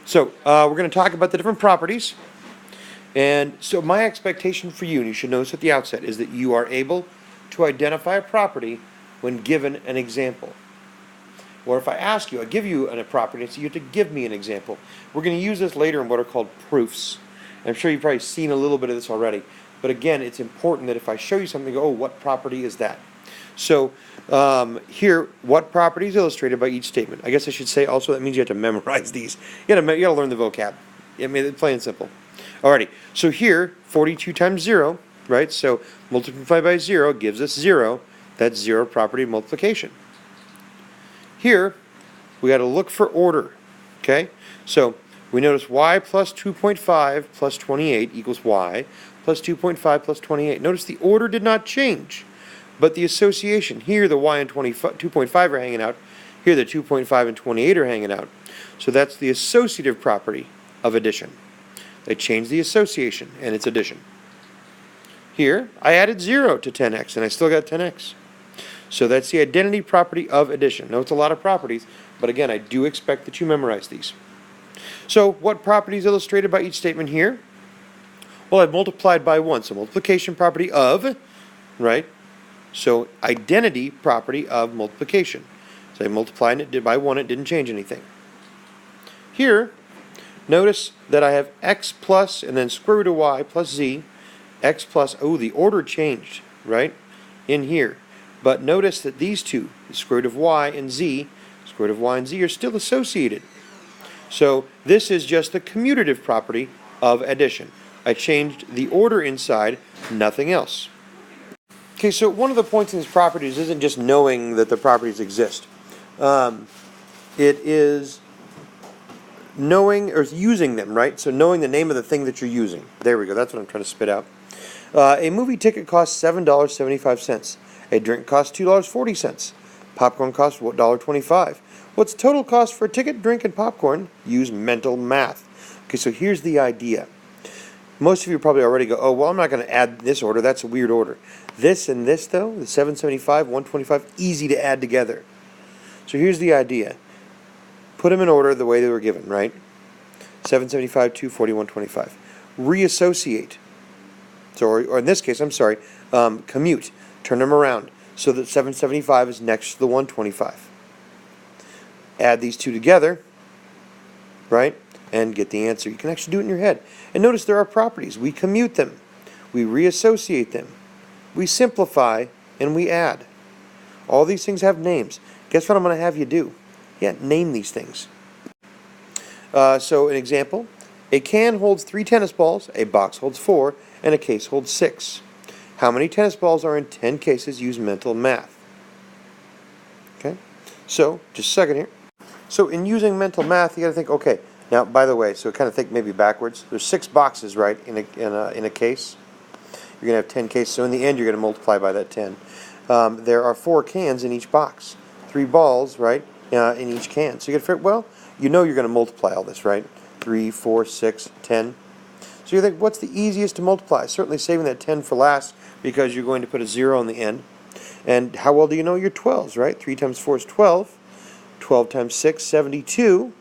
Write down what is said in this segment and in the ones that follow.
So we're going to talk about the different properties. And so my expectation for you, and you should notice at the outset, is that you are able to identify a property when given an example. Or if I ask you, I give you a property, so you have to give me an example. We're going to use this later in what are called proofs. And I'm sure you've probably seen a little bit of this already. But again, it's important that if I show you something, go, oh, what property is that? So here, what property is illustrated by each statement? I guess I should say also that means you have to memorize these. You got to learn the vocab. I mean, it's plain and simple. Alrighty, so here, 42 times 0, right? So multiply by 0 gives us 0. That's 0 property of multiplication. Here, we got to look for order, okay? So we notice y plus 2.5 plus 28 equals y plus 2.5 plus 28. Notice the order did not change, but the association. Here, the y and 2.5 are hanging out. Here, the 2.5 and 28 are hanging out. So that's the associative property of addition. They changed the association, and it's addition. Here, I added 0 to 10x, and I still got 10x. So that's the identity property of addition. Now, it's a lot of properties, but again, I do expect that you memorize these. So what property is illustrated by each statement here? Well, I've multiplied by 1, so multiplication property of, right? So identity property of multiplication. So I multiplied it by 1, it didn't change anything. Here, notice that I have x plus and then square root of y plus z, x plus, oh, the order changed, right, in here. But notice that these two, the square root of y and z, square root of y and z are still associated. So this is just the commutative property of addition. I changed the order inside, nothing else. Okay, so one of the points in these properties isn't just knowing that the properties exist. It is knowing or using them, right? So knowing the name of the thing that you're using. There we go, that's what I'm trying to spit out. A movie ticket costs $7.75. A drink costs $2.40. Popcorn costs $1.25. What's total cost for a ticket, drink, and popcorn? Use mental math. Okay, so here's the idea. Most of you probably already go, oh, well, I'm not going to add this order. That's a weird order. This and this, though, the $7.75, $1.25, easy to add together. So here's the idea. Put them in order the way they were given, right? $7.75, $2.40, $1.25. Reassociate. So, or in this case, I'm sorry, commute. Turn them around so that $7.75 is next to the $1.25. Add these two together, right, and get the answer. You can actually do it in your head. And notice there are properties. We commute them. We reassociate them. We simplify, and we add. All these things have names. Guess what I'm going to have you do? Yeah, name these things. So an example, a can holds 3 tennis balls, a box holds 4, and a case holds 6. How many tennis balls are in 10 cases? Use mental math. Okay, so just a second here. So in using mental math, you got to think, okay, now by the way, so kind of think maybe backwards. There's 6 boxes, right, in a case. You're going to have 10 cases, so in the end you're going to multiply by that 10. There are 4 cans in each box. 3 balls, right, in each can. So you got to figure, well, you know you're going to multiply all this, right? 3, 4, 6, 10. So you think, what's the easiest to multiply? Certainly saving that 10 for last because you're going to put a 0 on the end. And how well do you know your 12s, right? 3 times 4 is 12. 12 times 6, 72.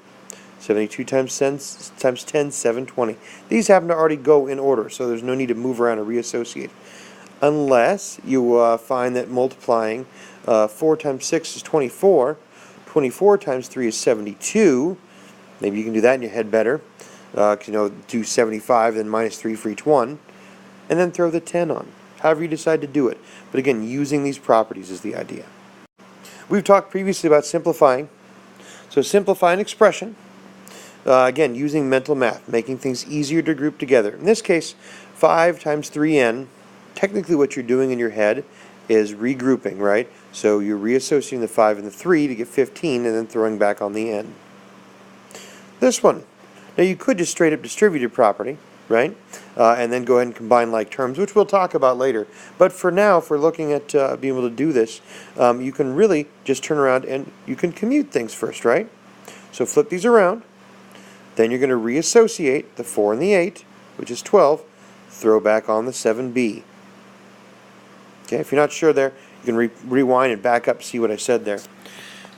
72 times 10, 720. These happen to already go in order, so there's no need to move around or reassociate. Unless you find that multiplying 4 times 6 is 24. 24 times 3 is 72. Maybe you can do that in your head better. Do 75, then minus 3 for each one, and then throw the 10 on. However you decide to do it. But again, using these properties is the idea. We've talked previously about simplifying. So simplify an expression. Again, using mental math, making things easier to group together. In this case, 5 times 3n, technically what you're doing in your head is regrouping, right? So you're reassociating the 5 and the 3 to get 15 and then throwing back on the n. This one. Now you could just straight up distribute property, right? And then go ahead and combine like terms, which we'll talk about later. But for now, if we're looking at being able to do this, you can really just turn around and you can commute things first, right? So flip these around. Then you're going to reassociate the 4 and the 8, which is 12, throw back on the 7b. Okay, if you're not sure there, you can rewind and back up, see what I said there.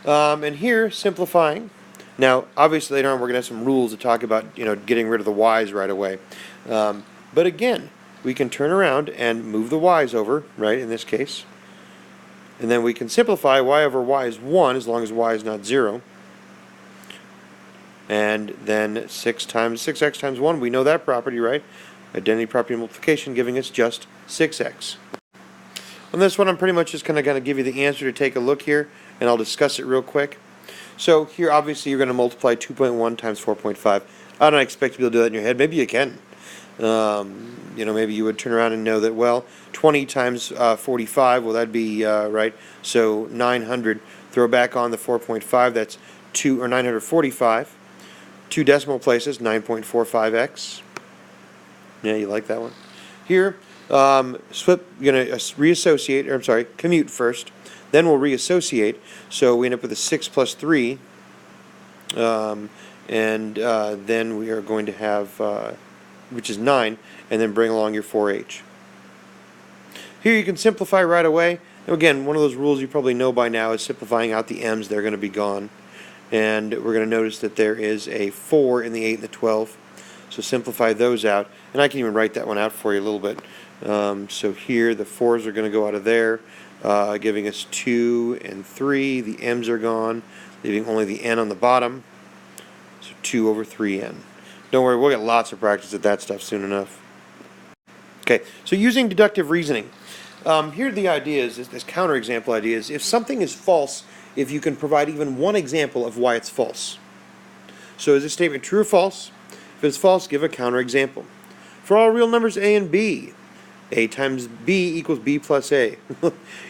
And here, simplifying, Now, obviously later on we're going to have some rules to talk about, getting rid of the y's right away. But again, we can turn around and move the y's over, right, in this case. And then we can simplify y over y is 1 as long as y is not 0. And then 6x times 1, we know that property, right? Identity property multiplication giving us just 6x. On this one, I'm pretty much just going to give you the answer to take a look here, and I'll discuss it real quick. So here, obviously, you're going to multiply 2.1 times 4.5. I don't expect you to be able to do that in your head. Maybe you can. Maybe you would turn around and know that, well, 20 times 45, well, that'd be, right, so 900. Throw back on the 4.5, that's 945. 2 decimal places, 9.45x. Yeah, you like that one. Here, you're going to commute first. Then we'll reassociate. So we end up with a 6 plus 3. Then we are going to have, which is 9, and then bring along your 4h. Here you can simplify right away. Now again, one of those rules you probably know by now is simplifying out the m's. They're going to be gone. And we're going to notice that there is a 4 in the 8 and the 12. So simplify those out. And I can even write that one out for you a little bit. So here the 4's are going to go out of there, giving us 2 and 3. The m's are gone, leaving only the n on the bottom. So 2 over 3n. Don't worry, we'll get lots of practice at that stuff soon enough. Okay, so using deductive reasoning. Here the idea is, this counterexample idea is, if something is false, if you can provide even one example of why it's false. So is this statement true or false? If it's false, give a counterexample. For all real numbers a and b, a times b equals b plus a.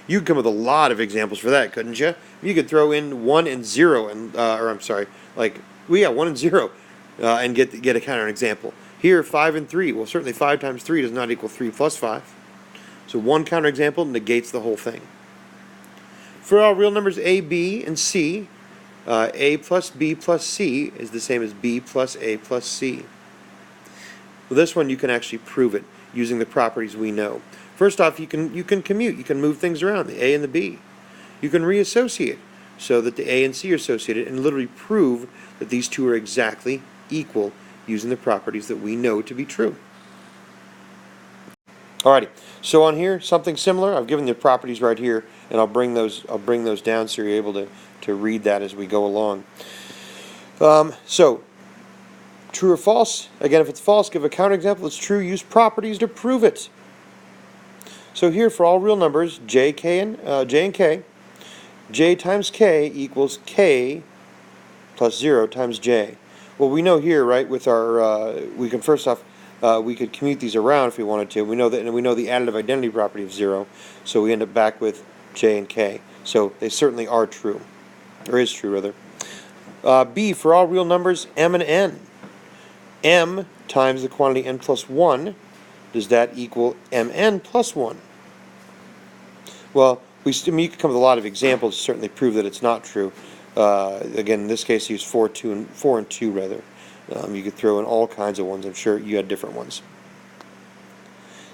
You could come with a lot of examples for that, couldn't you? You could throw in 1 and 0, and 1 and 0, and get a counterexample. Here, 5 and 3. Well, certainly 5 times 3 does not equal 3 plus 5. So one counterexample negates the whole thing. For all real numbers a, b, and c, a plus b plus c is the same as b plus a plus c. Well, this one you can actually prove it using the properties we know. First off, you can commute. You can move things around, the a and the b. You can reassociate so that the a and c are associated and literally prove that these two are exactly equal using the properties that we know to be true. Alrighty, so on here, something similar. I've given the properties right here, and I'll bring those down so you're able to read that as we go along. So, true or false? Again, if it's false, give a counterexample. It's true, use properties to prove it. So here, for all real numbers, j and k, j times k equals k plus 0 times j. Well, we know here, right, with our, we can first off, we could commute these around if we wanted to. We know that, and we know the additive identity property of 0, so we end up back with j and k. So they certainly are true, or is true rather. B, for all real numbers, m and n. M times the quantity n plus 1, does that equal mn plus 1? Well, you could come with a lot of examples to certainly prove that it's not true. Again, in this case, use 4 and 2 rather. You could throw in all kinds of ones. I'm sure you had different ones.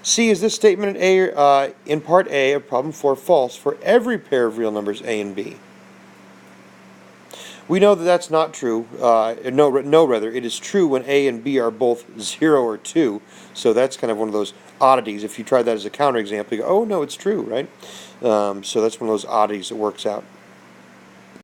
C, is this statement in part A of problem 4 false for every pair of real numbers a and b? We know that that's not true. Rather, it is true when a and b are both 0 or 2. So that's kind of one of those oddities. If you try that as a counterexample, you go, oh no, it's true, right? So that's one of those oddities that works out.